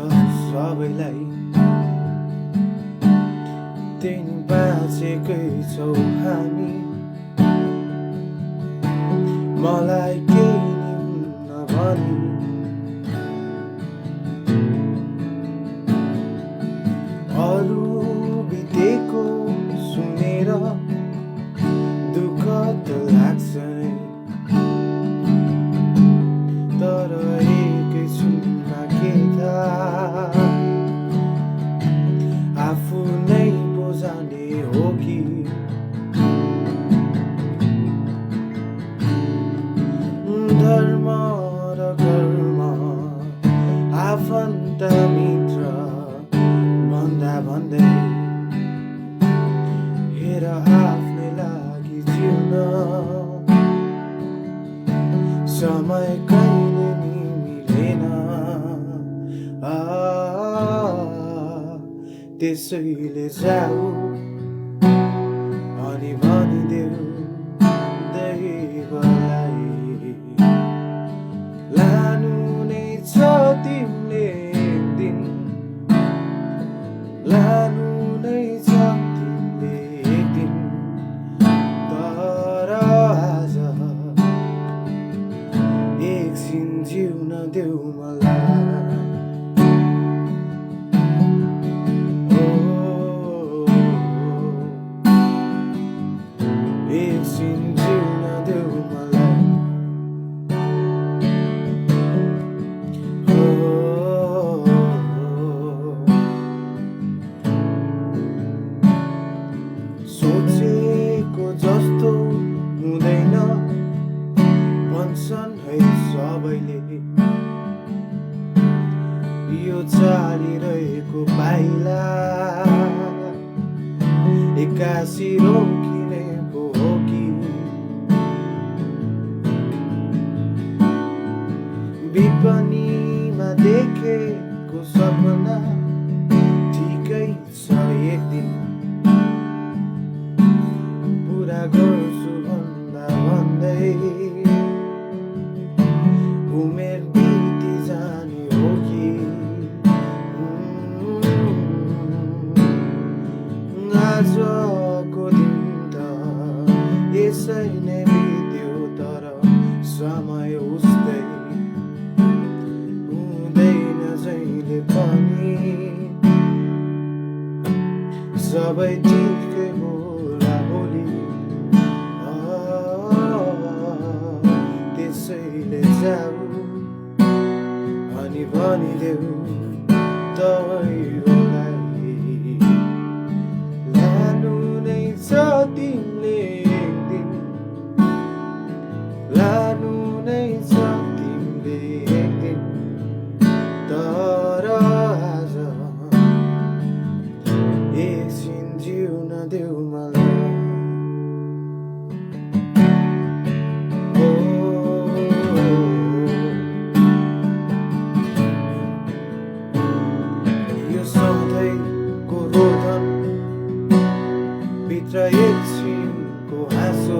सबैलाई तिमी बाँचेकै छौ हामी मलाई केही नभनी अरू बितेको सुनेर दुःख त लाग्छ नै तर एकैछिनमा के थाहा आफू नै पो जाने हो कि धर्म र कर्म आफन्त मित्र भन्दा भन्दै हेर आफ्नै लागि जिउन समय कहिले नि मिलेन त्यसैले जाऊ अनि भनिदेऊ दैवलाई लानु नै छ तिमीले एक दिन लानु नै छ तिमीले एक दिन तर आज एकछिन जिउन देऊ मलाई एकछिन जिउन देऊ मलाई सोचेको जस्तो हुँदैन भन्छन् है सबैले यो चालिरहेको पाइला एक्कासी रोकिनेको हो कि विपनीमा देखेको सपना ठिकै छ एक दिन पुरा गर्छु भन्दा भन्दै उमेर बिति जाने हो कि आजको दिन त यसै नै बित्यो तर समय उस्तै हुँदैन जहिले पनि सबै ठिकै होला भोलि त्यसैले जाऊ अनि भनिदेऊ दैवलाई लानु नै छ तिमीले एक दिन लानु नै छ तिमीले एक दिन तर आज एकछिन जिउन देऊ मलाई यो सधैँको रोदन भित्र एकछिनको हाँसो